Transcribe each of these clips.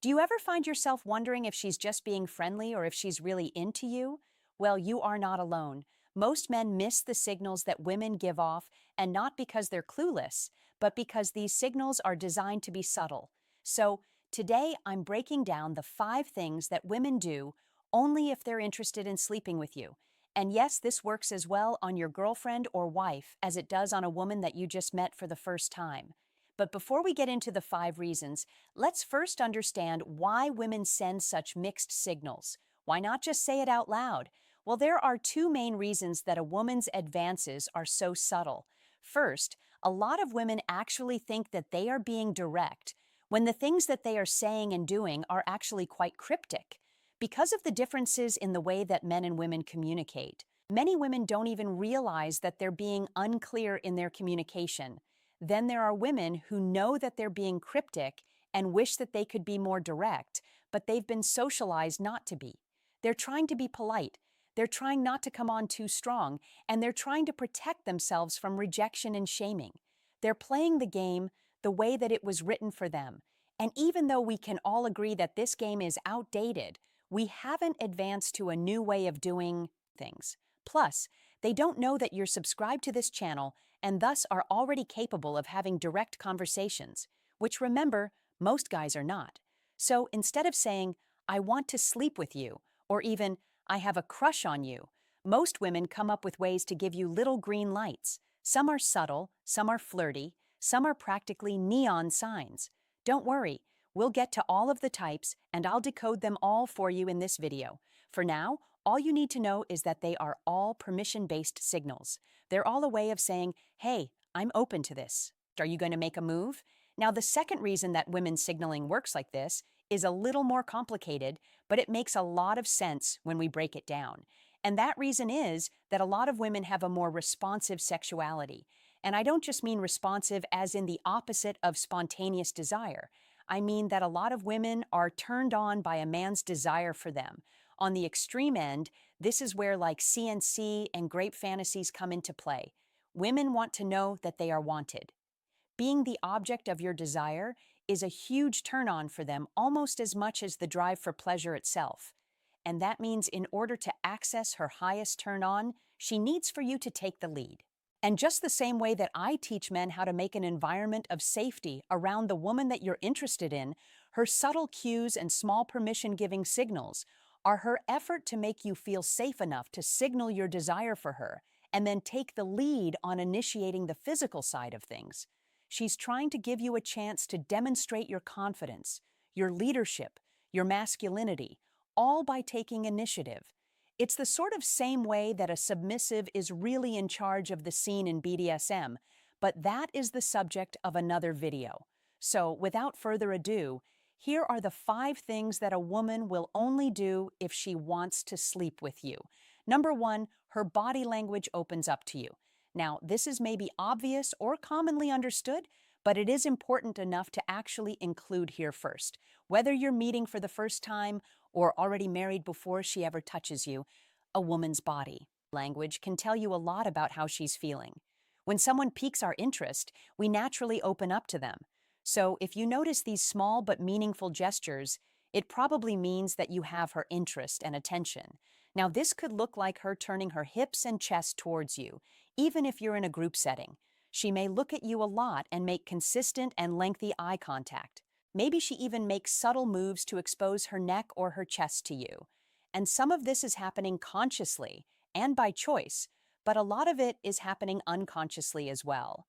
Do you ever find yourself wondering if she's just being friendly or if she's really into you? Well, you are not alone. Most men miss the signals that women give off, and not because they're clueless, but because these signals are designed to be subtle. So, today I'm breaking down the 5 things that women do only if they're interested in sleeping with you. And yes, this works as well on your girlfriend or wife as it does on a woman that you just met for the first time. But before we get into the 5 reasons, let's first understand why women send such mixed signals. Why not just say it out loud? Well, there are 2 main reasons that a woman's advances are so subtle. First, a lot of women actually think that they are being direct when the things that they are saying and doing are actually quite cryptic. Because of the differences in the way that men and women communicate, many women don't even realize that they're being unclear in their communication. Then there are women who know that they're being cryptic and wish that they could be more direct, but they've been socialized not to be. They're trying to be polite. They're trying not to come on too strong, and they're trying to protect themselves from rejection and shaming. They're playing the game the way that it was written for them. And even though we can all agree that this game is outdated, we haven't advanced to a new way of doing things. Plus, they don't know that you're subscribed to this channel and thus are already capable of having direct conversations, which remember, most guys are not. So instead of saying, I want to sleep with you, or even, I have a crush on you, most women come up with ways to give you little green lights. Some are subtle, some are flirty, some are practically neon signs. Don't worry, we'll get to all of the types and I'll decode them all for you in this video. For now, all you need to know is that they are all permission-based signals. They're all a way of saying, hey, I'm open to this. Are you going to make a move? Now, the second reason that women's signaling works like this is a little more complicated, but it makes a lot of sense when we break it down. And that reason is that a lot of women have a more responsive sexuality. And I don't just mean responsive as in the opposite of spontaneous desire. I mean that a lot of women are turned on by a man's desire for them. On the extreme end, this is where like CNC and grape fantasies come into play. Women want to know that they are wanted. Being the object of your desire is a huge turn-on for them almost as much as the drive for pleasure itself. And that means in order to access her highest turn-on, she needs for you to take the lead. And just the same way that I teach men how to make an environment of safety around the woman that you're interested in, her subtle cues and small permission-giving signals are her effort to make you feel safe enough to signal your desire for her and then take the lead on initiating the physical side of things. She's trying to give you a chance to demonstrate your confidence, your leadership, your masculinity, all by taking initiative. It's the sort of same way that a submissive is really in charge of the scene in BDSM, but that is the subject of another video. So, without further ado, here are the 5 things that a woman will only do if she wants to sleep with you. Number 1, her body language opens up to you. Now, this is maybe obvious or commonly understood, but it is important enough to actually include here first. Whether you're meeting for the first time or already married before she ever touches you, a woman's body language can tell you a lot about how she's feeling. When someone piques our interest, we naturally open up to them. So if you notice these small but meaningful gestures, it probably means that you have her interest and attention. Now, this could look like her turning her hips and chest towards you, even if you're in a group setting. She may look at you a lot and make consistent and lengthy eye contact. Maybe she even makes subtle moves to expose her neck or her chest to you. And some of this is happening consciously and by choice, but a lot of it is happening unconsciously as well.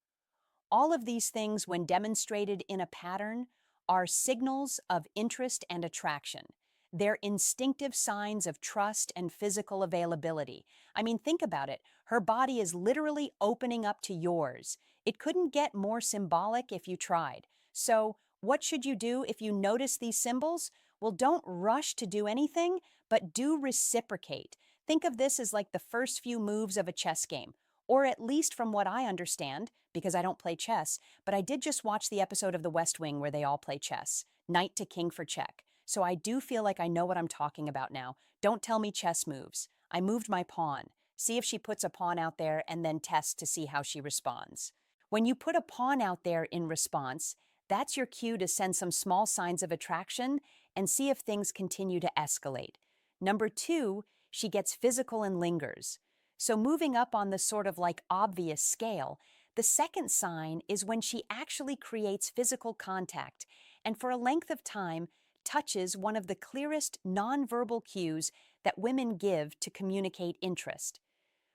All of these things, when demonstrated in a pattern, are signals of interest and attraction. They're instinctive signs of trust and physical availability. I mean, think about it. Her body is literally opening up to yours. It couldn't get more symbolic if you tried. So, what should you do if you notice these symbols? Well, don't rush to do anything, but do reciprocate. Think of this as like the first few moves of a chess game. Or at least from what I understand, because I don't play chess, but I did just watch the episode of The West Wing where they all play chess, knight to king for check. So I do feel like I know what I'm talking about now. Don't tell me chess moves. I moved my pawn. See if she puts a pawn out there and then test to see how she responds. When you put a pawn out there in response, That's your cue to send some small signs of attraction and see if things continue to escalate. Number two, she gets physical and lingers. So moving up on the sort of like obvious scale, the second sign is when she actually creates physical contact and for a length of time touches one of the clearest nonverbal cues that women give to communicate interest.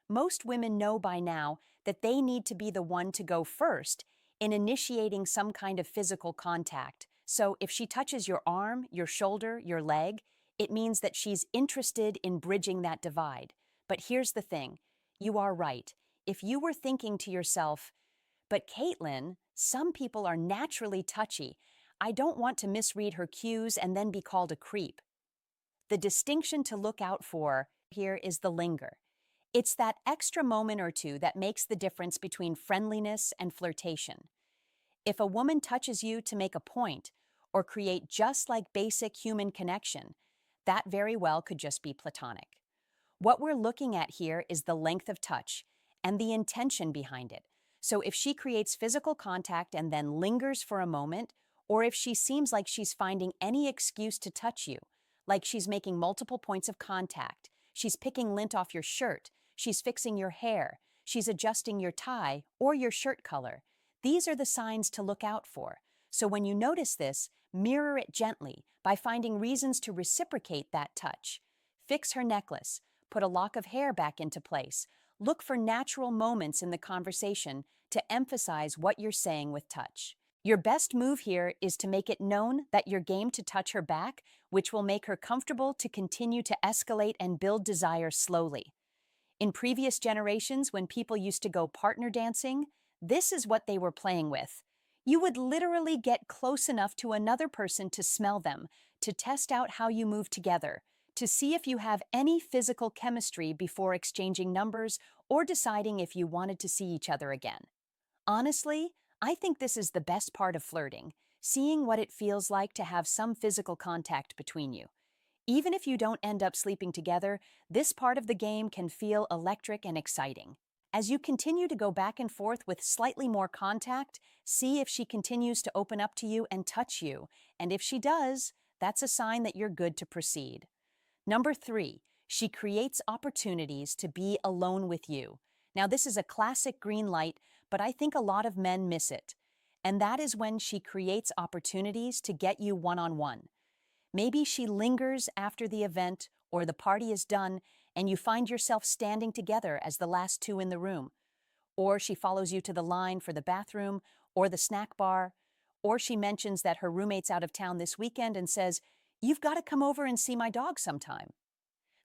Most women know by now that they need to be the one to go first in initiating some kind of physical contact. So if she touches your arm, your shoulder, your leg, it means that she's interested in bridging that divide. But here's the thing, you are right. If you were thinking to yourself, but Caitlin, some people are naturally touchy. I don't want to misread her cues and then be called a creep. The distinction to look out for here is the linger. It's that extra moment or two that makes the difference between friendliness and flirtation. If a woman touches you to make a point or create just like basic human connection, that very well could just be platonic. What we're looking at here is the length of touch and the intention behind it. So if she creates physical contact and then lingers for a moment, or if she seems like she's finding any excuse to touch you, like she's making multiple points of contact, she's picking lint off your shirt, she's fixing your hair, she's adjusting your tie or your shirt color, these are the signs to look out for. So when you notice this, mirror it gently by finding reasons to reciprocate that touch. Fix her necklace, put a lock of hair back into place. Look for natural moments in the conversation to emphasize what you're saying with touch. Your best move here is to make it known that you're game to touch her back, which will make her comfortable to continue to escalate and build desire slowly. In previous generations, when people used to go partner dancing, this is what they were playing with. You would literally get close enough to another person to smell them, to test out how you move together, to see if you have any physical chemistry before exchanging numbers or deciding if you wanted to see each other again. Honestly, I think this is the best part of flirting, seeing what it feels like to have some physical contact between you. Even if you don't end up sleeping together, this part of the game can feel electric and exciting. As you continue to go back and forth with slightly more contact, see if she continues to open up to you and touch you, and if she does, that's a sign that you're good to proceed. Number three, she creates opportunities to be alone with you. Now, this is a classic green light, but I think a lot of men miss it. And that is when she creates opportunities to get you one-on-one. Maybe she lingers after the event or the party is done and you find yourself standing together as the last two in the room. Or she follows you to the line for the bathroom or the snack bar. Or she mentions that her roommate's out of town this weekend and says, "You've got to come over and see my dog sometime."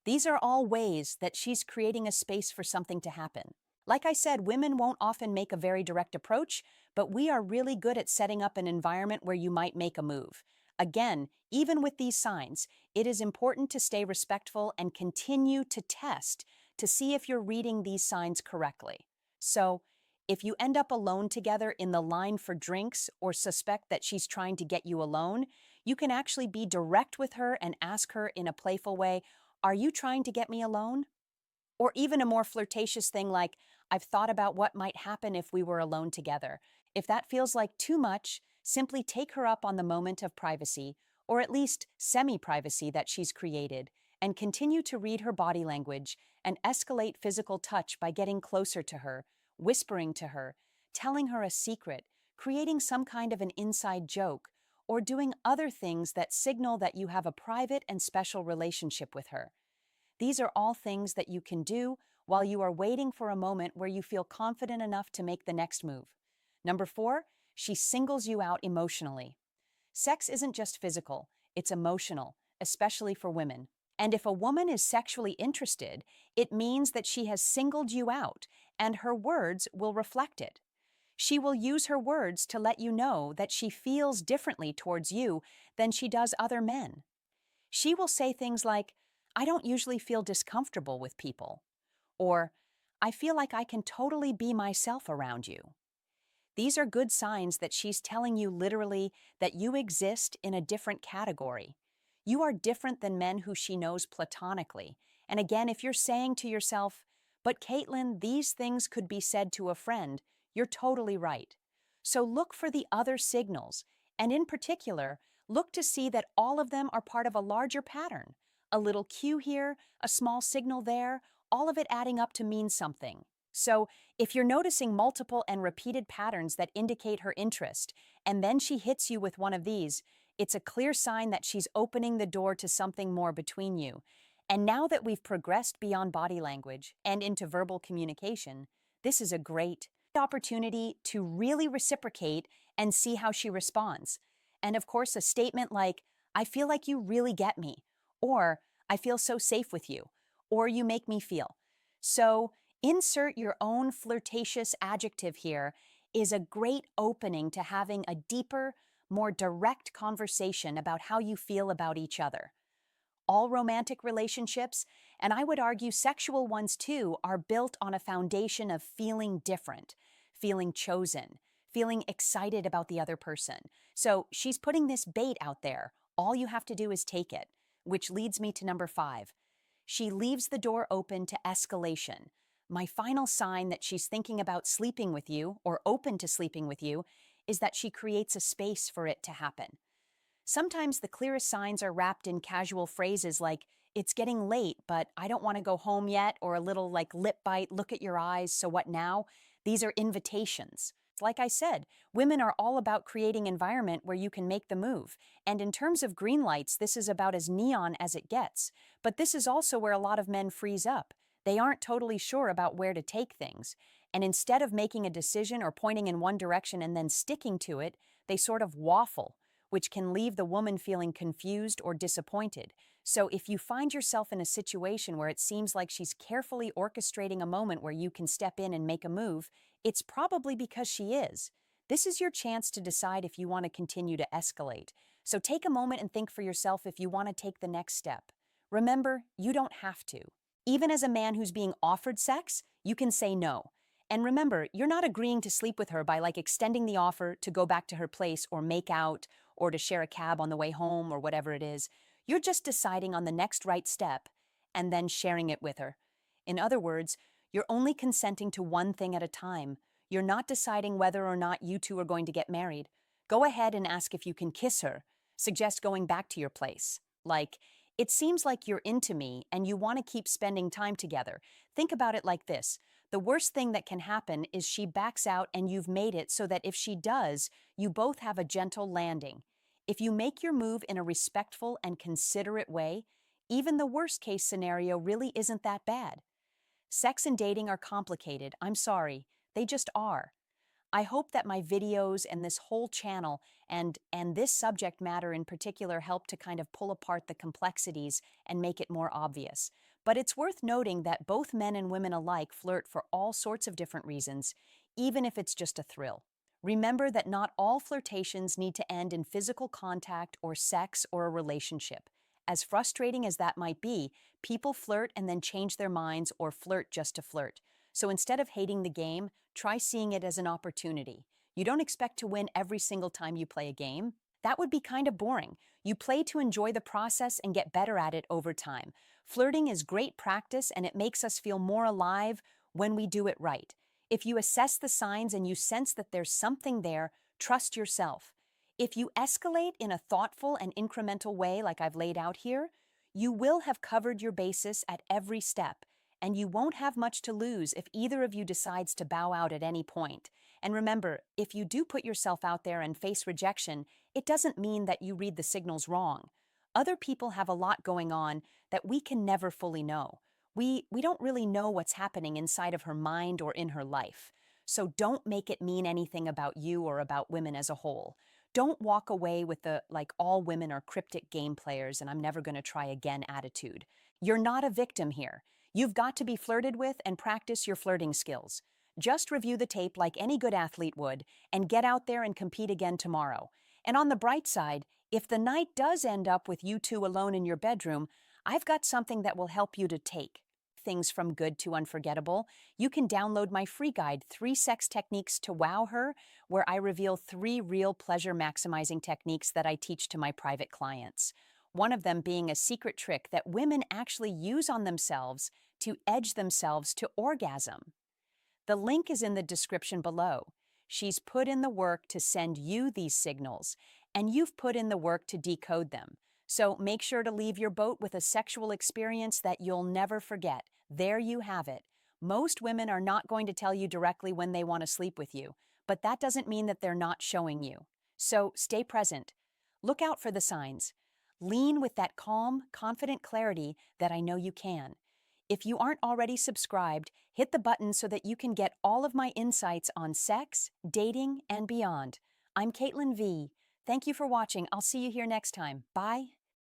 These are all ways that she's creating a space for something to happen. Like I said, women won't often make a very direct approach, but we are really good at setting up an environment where you might make a move. Again, even with these signs, it is important to stay respectful and continue to test to see if you're reading these signs correctly. So, if you end up alone together in the line for drinks or suspect that she's trying to get you alone, you can actually be direct with her and ask her in a playful way, "Are you trying to get me alone?" Or even a more flirtatious thing like, "I've thought about what might happen if we were alone together." If that feels like too much, simply take her up on the moment of privacy, or at least semi-privacy that she's created, and continue to read her body language and escalate physical touch by getting closer to her, whispering to her, telling her a secret, creating some kind of an inside joke, or doing other things that signal that you have a private and special relationship with her. These are all things that you can do while you are waiting for a moment where you feel confident enough to make the next move. Number four, she singles you out emotionally. Sex isn't just physical, it's emotional, especially for women. And if a woman is sexually interested, it means that she has singled you out, and her words will reflect it. She will use her words to let you know that she feels differently towards you than she does other men. She will say things like, "I don't usually feel discomfortable with people," or "I feel like I can totally be myself around you." These are good signs that she's telling you literally that you exist in a different category. You are different than men who she knows platonically. And again, if you're saying to yourself, "But Caitlin, these things could be said to a friend," you're totally right. So look for the other signals And in particular, look to see that all of them are part of a larger pattern. A little cue here, a small signal there, all of it adding up to mean something. So, if you're noticing multiple and repeated patterns that indicate her interest, and then she hits you with one of these, it's a clear sign that she's opening the door to something more between you. And now that we've progressed beyond body language and into verbal communication, this is a great opportunity to really reciprocate and see how she responds. And of course, a statement like, I feel like you really get me, or I feel so safe with you, or you make me feel. So, insert your own flirtatious adjective here is a great opening to having a deeper, more direct conversation about how you feel about each other. All romantic relationships, and I would argue sexual ones too, are built on a foundation of feeling different, feeling chosen, feeling excited about the other person. So she's putting this bait out there. All you have to do is take it, which leads me to number 5. She leaves the door open to escalation. My final sign that she's thinking about sleeping with you or open to sleeping with you is that she creates a space for it to happen. Sometimes the clearest signs are wrapped in casual phrases like, it's getting late, but I don't want to go home yet, or a little like lip bite, look at your eyes, so what now? These are invitations. Like I said, women are all about creating environment where you can make the move. And in terms of green lights, this is about as neon as it gets. But this is also where a lot of men freeze up. They aren't totally sure about where to take things. And instead of making a decision or pointing in one direction and then sticking to it, they sort of waffle, which can leave the woman feeling confused or disappointed. So if you find yourself in a situation where it seems like she's carefully orchestrating a moment where you can step in and make a move, it's probably because she is. This is your chance to decide if you want to continue to escalate. So take a moment and think for yourself if you want to take the next step. Remember, you don't have to. Even as a man who's being offered sex, you can say no. And remember, you're not agreeing to sleep with her by extending the offer to go back to her place or make out or to share a cab on the way home or whatever it is. You're just deciding on the next right step and then sharing it with her. In other words, you're only consenting to one thing at a time. You're not deciding whether or not you two are going to get married. Go ahead and ask if you can kiss her. Suggest going back to your place. It seems like you're into me and you want to keep spending time together. Think about it like this. The worst thing that can happen is she backs out and you've made it so that if she does, you both have a gentle landing. If you make your move in a respectful and considerate way, even the worst case scenario really isn't that bad. Sex and dating are complicated, I'm sorry, they just are. I hope that my videos and this whole channel and this subject matter in particular help to kind of pull apart the complexities and make it more obvious. But it's worth noting that both men and women alike flirt for all sorts of different reasons, even if it's just a thrill. Remember that not all flirtations need to end in physical contact or sex or a relationship. As frustrating as that might be, people flirt and then change their minds or flirt just to flirt. So instead of hating the game, try seeing it as an opportunity. You don't expect to win every single time you play a game. That would be kind of boring. You play to enjoy the process and get better at it over time. Flirting is great practice and it makes us feel more alive when we do it right. If you assess the signs and you sense that there's something there, trust yourself. If you escalate in a thoughtful and incremental way like I've laid out here, you will have covered your basis at every step, and you won't have much to lose if either of you decides to bow out at any point. And remember, if you do put yourself out there and face rejection, it doesn't mean that you read the signals wrong. Other people have a lot going on that we can never fully know. We don't really know what's happening inside of her mind or in her life. So don't make it mean anything about you or about women as a whole. Don't walk away with the all women are cryptic game players and I'm never going to try again attitude. You're not a victim here. You've got to be flirted with and practice your flirting skills. Just review the tape like any good athlete would and get out there and compete again tomorrow. And on the bright side, if the night does end up with you two alone in your bedroom, I've got something that will help you to take things from good to unforgettable. You can download my free guide, 3 Sex Techniques to Wow Her, where I reveal 3 real pleasure maximizing techniques that I teach to my private clients. One of them being a secret trick that women actually use on themselves to edge themselves to orgasm. The link is in the description below. She's put in the work to send you these signals, and you've put in the work to decode them. So make sure to leave your boat with a sexual experience that you'll never forget. There you have it. Most women are not going to tell you directly when they want to sleep with you, but that doesn't mean that they're not showing you. So stay present. Look out for the signs. Lean with that calm, confident clarity that I know you can. If you aren't already subscribed, hit the button so that you can get all of my insights on sex, dating, and beyond. I'm Caitlin V. Thank you for watching. I'll see you here next time. Bye.